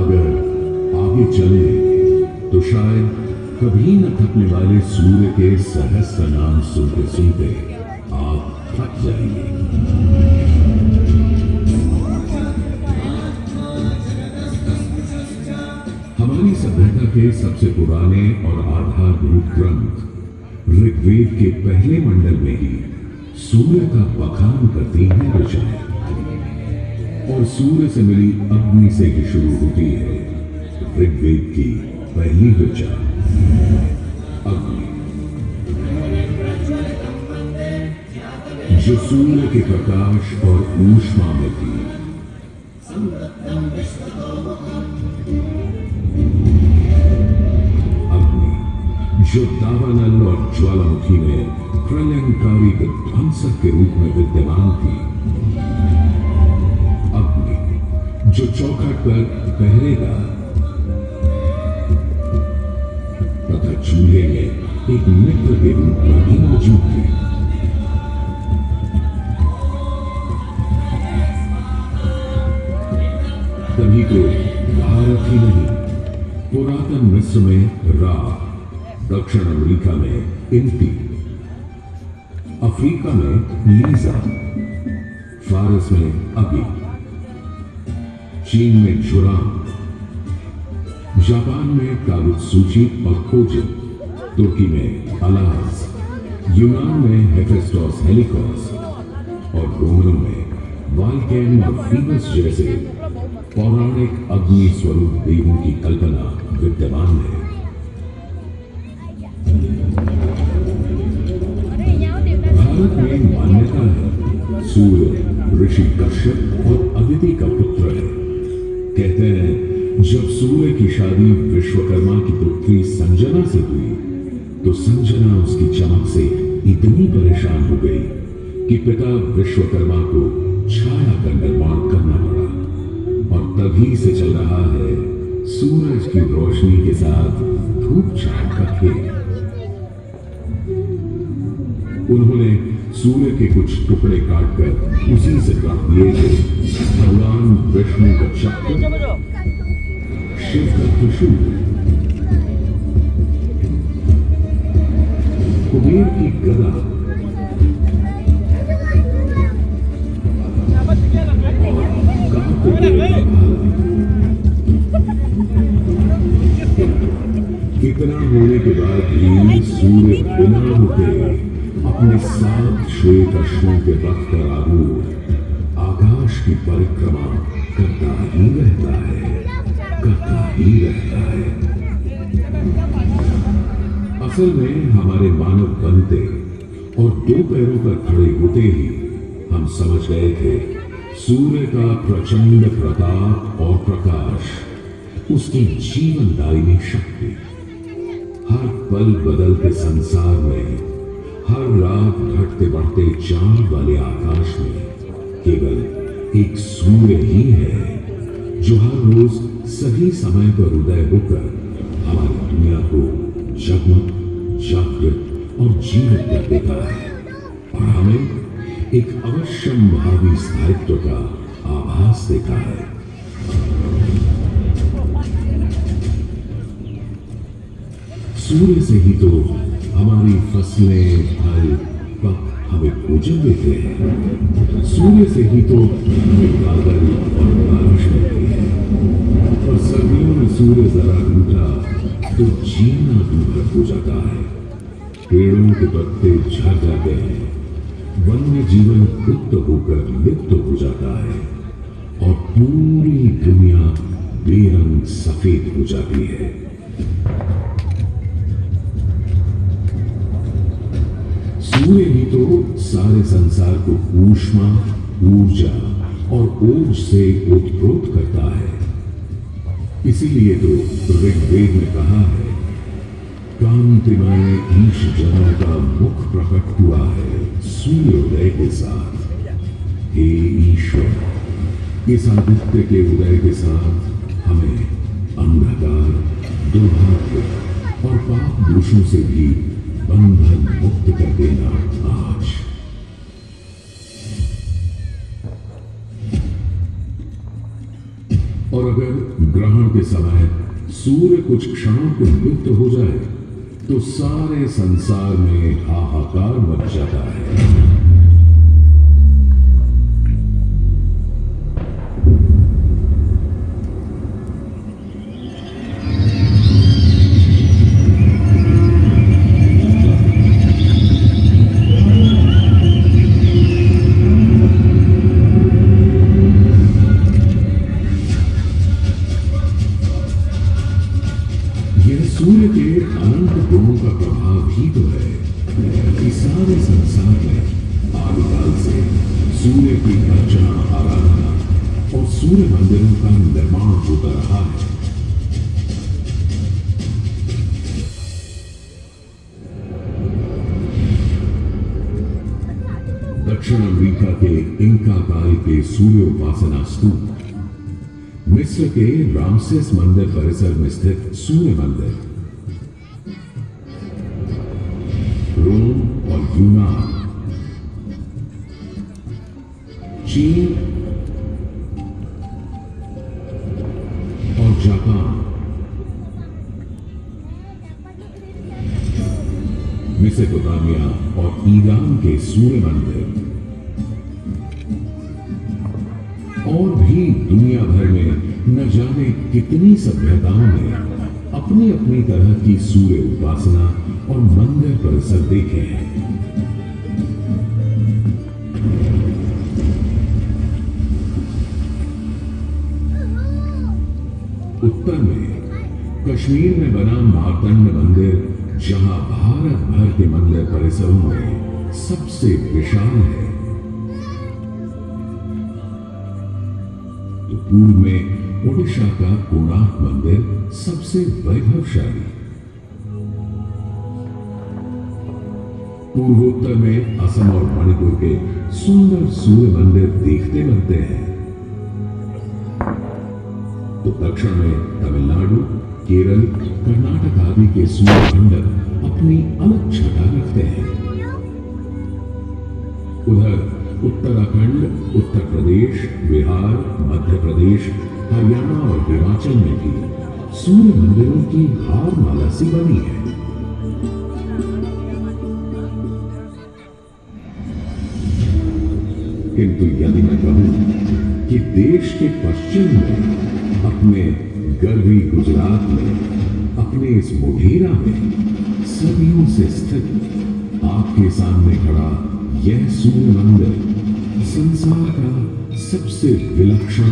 अगर आगे चले तो शायद कभी न थकने वाले सूर्य के सहस्त्र नाम सुनते सुनते आप थक जाएंगे। हमारी सभ्यता के सबसे पुराने और आधारभूत ग्रंथ ऋग्वेद के पहले मंडल में ही सूर्य का बखान करती है ऋचाएं, और सूर्य से मिली अग्नि से ही शुरू होती है ऋग्वेद की पहली ऋचा अग्नि, जो सूर्य के प्रकाश और ऊष्मा में थी। अग्नि जो दावानल और ज्वालामुखी में प्रलयंकारी विध्वंसक के रूप में विद्यमान थी। जो चौखट पर पहरेगा तथा चूल्हे में एक मित्र के रूप में भी मौजूद थी। तभी तो भारत ही नहीं, पुरातन मिस्र में रा, दक्षिण अमेरिका में इंती, अफ्रीका में लीजा, फारस में अबी, चीन में जुरान, जापान में कागुत्सुची और कोजिन, तुर्की में अलाज, यूनान में हेफेस्टोस हेलिकोस और रोमनों में वाल्केन और फीबस जैसे पौराणिक अग्नि स्वरूप देवों की कल्पना विद्यमान है। भारत में मान्यता है सूर्य ऋषि कश्यप और अदिति का पुत्र है। कहते हैं जब सूर्य की शादी विश्वकर्मा की पुत्री संजना से हुई तो संजना उसकी चमक से इतनी परेशान हो गई कि पिता विश्वकर्मा को छाया का निर्माण करना पड़ा, और तभी से चल रहा है सूरज की रोशनी के साथ धूप छाया का खेल। उन्होंने सूर्य के कुछ टुकड़े काटकर उसी से रख दिए थे भगवान विष्णु का चक्र, शिव का त्रिशूल, कुबेर की गदा, इतना होने के बाद भी सूर्य बिना रुके अपने 7 श्वेत अश्वों के रथ पर आरूढ़ आकाश की परिक्रमा करता ही रहता है, करता ही रहता है। असल में हमारे मानव बनते और 2 पैरों पर खड़े होते ही हम समझ गए थे सूर्य का प्रचंड प्रताप और प्रकाश, उसकी जीवनदायिनी शक्ति हर पल बदलते संसार में, हर रात घटते बढ़ते चांद वाले आकाश में केवल एक सूर्य ही है जो हर रोज सही समय पर उदय होकर हमारी दुनिया को जगमग, जागृत और जीवित कर देता है और हमें एक अवश्यम भावी स्थायित्व का आभास देता है। सूर्य से ही तो हमारी फसलें, फल, पक हमें भोजन देते हैं। सूर्य से ही तो हमें बादल और बारिश मिलती है और सर्दियों में सूर्य जरा टूटा तो जीना दूभर हो जाता है। पेड़ों के पत्ते झड़ जाते हैं, वन्य जीवन लुप्त होकर लुप्त हो जाता है और पूरी दुनिया बेरंग सफेद हो जाती है। सूर्य ही तो सारे संसार को ऊष्मा, ऊर्जा और ओज से ओतप्रोत करता है। इसीलिए तो ऋग्वेद में कहा है, कांतिमय ईश जनों का मुख प्रकट हुआ है सूर्योदय के साथ। हे ईश्वर, इस आदित्य के उदय के साथ हमें अंधकार, दुर्भाग्य और पाप दोषों से भी बंधन मुक्त कर देना आज। और अगर ग्रहण के समय सूर्य कुछ क्षणों को लुप्त हो जाए तो सारे संसार में हाहाकार मच जाता है। सूर्य के अनंत गुणों का प्रभाव ही तो है कि सारे संसार में आदिकाल से सूर्य की अर्चना, आराधना और सूर्य मंदिरों का निर्माण होता रहा है। दक्षिण अमेरिका के इंका काल के सूर्य उपासना स्तूप, मिस्र के रामसेस मंदिर परिसर में स्थित सूर्य मंदिर, रोम और यूनान, चीन और जापान, मेसोपोटामिया और ईरान के सूर्य मंदिर और भी दुनिया भर में न जाने कितनी सभ्यताओं ने अपनी अपनी तरह की सूर्य उपासना और मंदिर परिसर देखे हैं। उत्तर में कश्मीर में बना मार्तंड मंदिर, जहां भारत भर के मंदिर परिसरों में सबसे विशाल है, तो पूर्व में ओडिशा का कोणार्क मंदिर सबसे वैभवशाली, पूर्वोत्तर में असम और मणिपुर के सुंदर सूर्य मंदिर देखते बनते हैं, तो दक्षिण में तमिलनाडु, केरल, कर्नाटक आदि के सूर्य मंडल अपनी अलग छटा रखते हैं। उधर उत्तराखंड, उत्तर प्रदेश, बिहार, मध्य प्रदेश, हरियाणा और हिमाचल में भी सूर्य मंदिरों की हार माला सी बनी है। किंतु यदि मैं कहूं कि देश के पश्चिम में, अपने गर्वी गुजरात में, अपने इस मोढेरा में सदियों से स्थित आपके सामने खड़ा यह सूर्य मंदिर संसार का सबसे विलक्षण,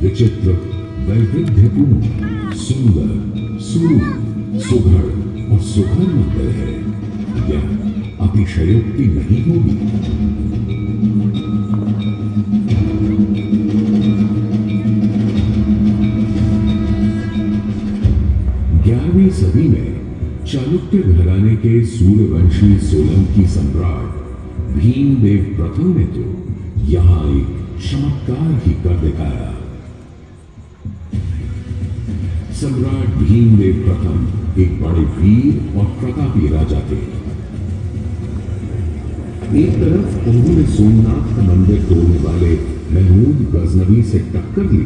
विचित्र, वैविध्यपूर्ण, सुंदर, सुरूप, सुघड़ और सुघर मंदिर है, यह अतिशयोक्ति नहीं होगी। 11वीं सदी में चालुक्य घराने के सूर्यवंशी सोलंकी सम्राट भीमदेव प्रथम ने तो यहां एक चमत्कार ही कर दिखाया। सम्राट भीमदेव प्रथम एक बड़े वीर और प्रतापी राजा थे। एक तरफ उन्होंने सोमनाथ मंदिर तोड़ने वाले महमूद गजनवी से टक्कर ली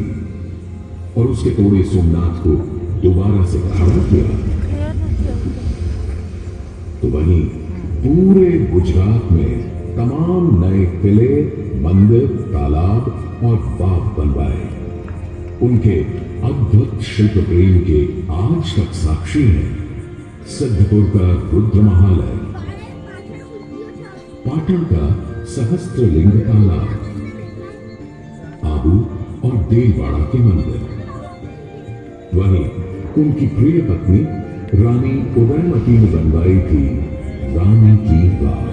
और उसके तोड़े सोमनाथ को दोबारा से खड़ा किया, तो वहीं पूरे गुजरात में तमाम नए किले, मंदिर, तालाब और बाग बनवाए। उनके अद्भुत शिल्प प्रेम के आज तक साक्षी हैं सिद्धपुर का रुद्र महालय, पाटन का सहस्त्रलिंग तालाब, आबू और देलवाड़ा के मंदिर। वहीं उनकी प्रिय पत्नी रानी उदयमती ने बनवाई थी रानी की बाग।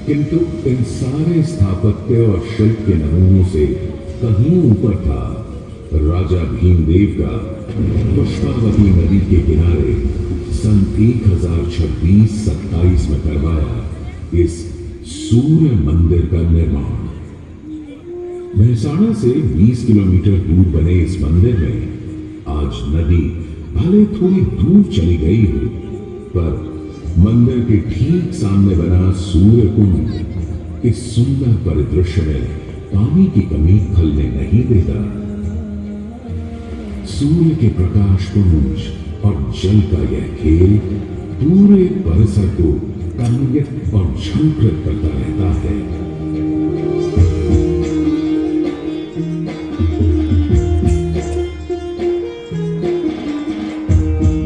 किंतु इन सारे स्थापत्य और शिल्प के नमूनों से कहीं ऊपर था राजा भीमदेव का पुष्पावती नदी के किनारे सन 1026-27 में करवाया इस सूर्य मंदिर का निर्माण। मेहसाणा से 20 किलोमीटर दूर बने इस मंदिर में आज नदी भले थोड़ी दूर चली गई हो, पर मंदिर के ठीक सामने बना सूर्य कुंड इस सुंदर परिदृश्य में पानी की कमी खलने नहीं देता। सूर्य के प्रकाश पुंज और जल का यह खेल पूरे परिसर को तन्वित और झंकृत करता रहता है।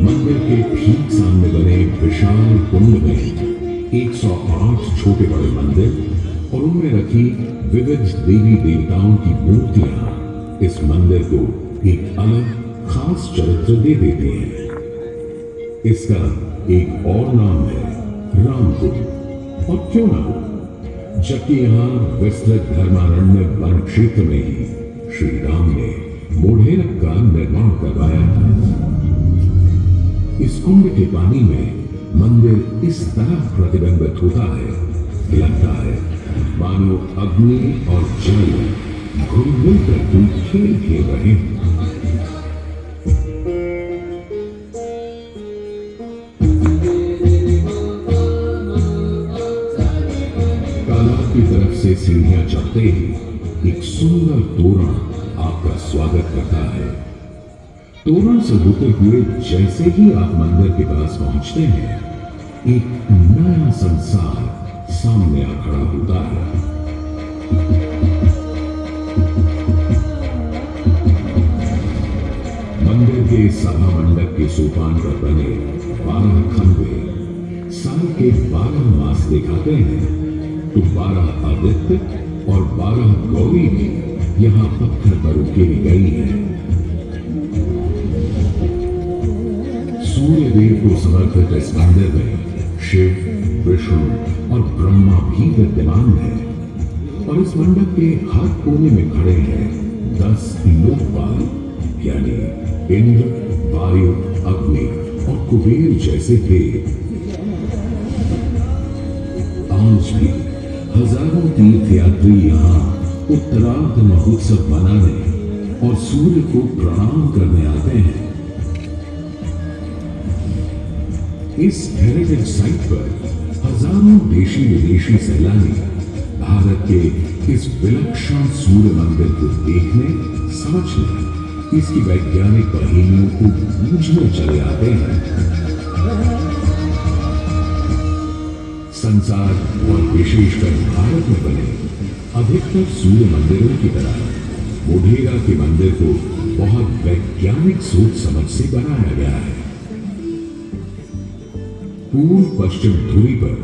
मंदिर के ठीक सामने बने विशाल कुंड में 108 छोटे बड़े मंदिर और उनमें रखी विविध देवी देवताओं की मूर्तियां इस मंदिर को एक अलग खास चरित्र दे देते हैं। इसका एक और नाम है रामकुंड। और क्यों ना हो, जबकि यहां विस्तृत धर्मारण्य वन क्षेत्र में ही श्री राम ने मोढेरा का निर्माण करवाया था। इस कुंड के पानी में मंदिर इस तरह प्रतिबिंबित होता है, लगता है मानो अग्नि और जल घुल मिलकर कोई खेल खेल रहे हैं। तालाब की तरफ से सीढ़ियां चढ़ते ही एक सुंदर तोरण आपका स्वागत करता है। तोरण से होते हुए जैसे ही आप मंदिर के पास पहुंचते हैं, एक नया संसार सामने आ खड़ा होता है। मंदिर के सभा मंडप के सोपान पर बने 12 खंभे साल के 12 मास दिखाते हैं, तो 12 आदित्य और 12 गौरी भी यहाँ पत्थर पर उकेरी गई है। सूर्य देव को समर्पित इस मंदिर में शिव, विष्णु और ब्रह्मा भी विद्यमान है और इस मंडप के हर कोने में खड़े हैं 10 लोकपाल, यानी इंद्र, वायु, अग्नि और कुबेर जैसे देव। आज भी हजारों तीर्थयात्री यहाँ उत्तरार्ध महोत्सव मनाने और सूर्य को प्रणाम करने आते हैं। इस हेरिटेज साइट पर हजारों देशी विदेशी सैलानी भारत के इस विलक्षण सूर्य मंदिर को देखने, समझने, इसकी वैज्ञानिक पहेलियों को बूझने चले आते हैं। संसार और विशेषकर भारत में बने अधिकतर सूर्य मंदिरों की तरह मोढेरा के मंदिर को बहुत वैज्ञानिक सोच समझ से बनाया गया है। पूर्व पश्चिम धुरी पर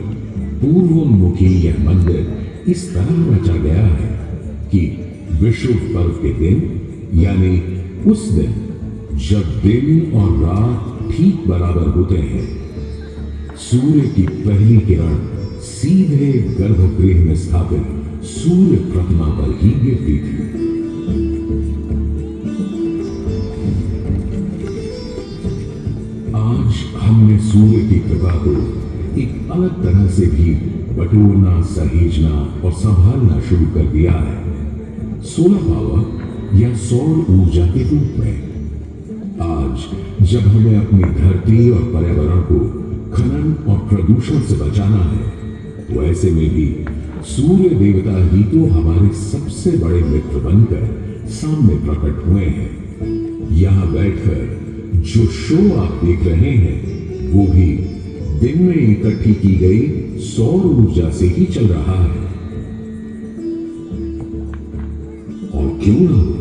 पूर्वोन्मुखी यह मंदिर इस तरह रचा गया है कि विषुव पर्व के दिन, यानी उस दिन जब दिन और रात ठीक बराबर होते हैं, सूर्य की पहली किरण सीधे गर्भगृह में स्थापित सूर्य प्रतिमा पर ही गिरती थी। आज हमने सूर्य की कृपा को एक अलग तरह से भी बटोरना, सहेजना और संभालना शुरू कर दिया है। सोलर पावर या सौर ऊर्जा के रूप में आज जब हमें अपनी धरती और पर्यावरण को खनन और प्रदूषण से बचाना है, तो ऐसे में भी सूर्य देवता ही तो हमारे सबसे बड़े मित्र बनकर सामने प्रकट हुए हैं। यहां बैठकर जो शो आप देख रहे हैं, वो भी दिन में इकट्ठी की गई सौर ऊर्जा से ही चल रहा है। और क्यों ना हो,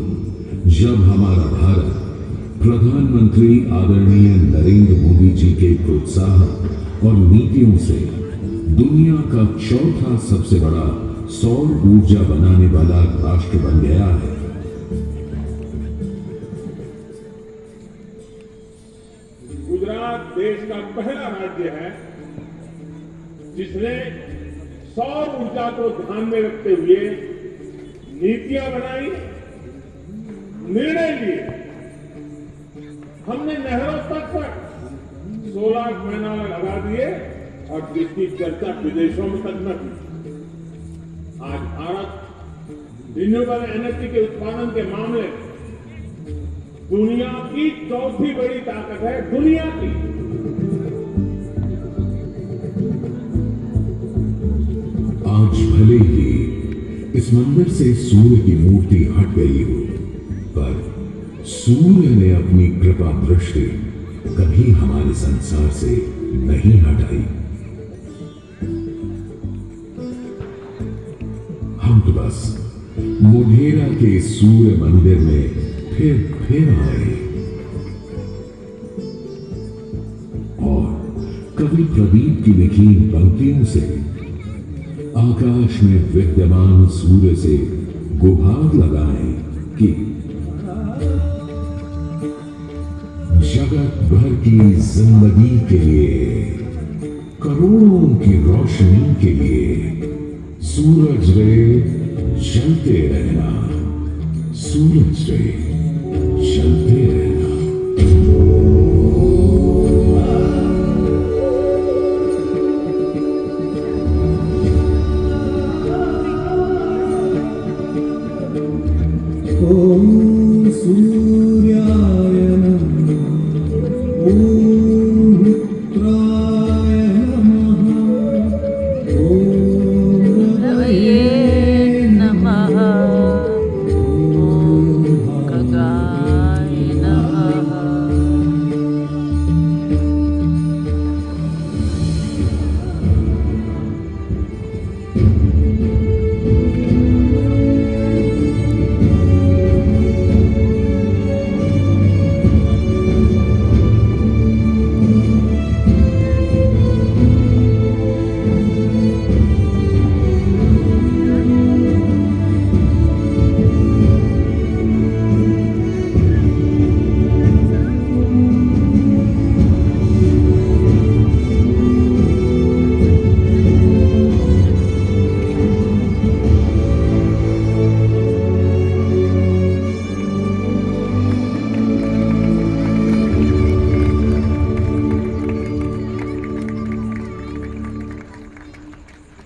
जब हमारा भारत प्रधानमंत्री आदरणीय नरेंद्र मोदी जी के प्रोत्साहन और नीतियों से दुनिया का चौथा सबसे बड़ा सौर ऊर्जा बनाने वाला राष्ट्र बन गया है। गुजरात देश का पहला राज्य है जिसने सौर ऊर्जा को ध्यान में रखते हुए नीतियां बनाई, निर्णय लिए। हमने नहरों तक पर सोलर पैनल लगा दिए और जिसकी चर्चा विदेशों में तक न की। आज भारत रिन्यूएबल एनर्जी के उत्पादन के मामले में दुनिया की चौथी बड़ी ताकत है, दुनिया की। आज भले ही इस मंदिर से सूर्य की मूर्ति हट गई हो, पर सूर्य ने अपनी कृपा दृष्टि कभी हमारे संसार से नहीं हटाई। हम तो बस मोढेरा के सूर्य मंदिर में फिर आए और कवि प्रदीप की लिखी पंक्तियों से आकाश में विद्यमान सूर्य से गुहार लगाए कि जगत भर की जिंदगी के लिए, करोड़ों की रोशनी के लिए सूरज रे जलते रहना, सूरज रे जलते रहना। Oh